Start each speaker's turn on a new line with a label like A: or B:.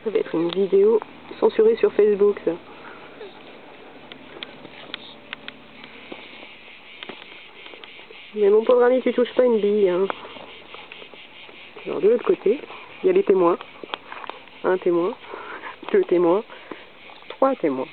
A: Ça va être une vidéo censurée sur Facebook, ça. Mais mon pauvre ami, tu touches pas une bille, hein. Alors de l'autre côté, il y a les témoins. Un témoin, deux témoins, trois témoins.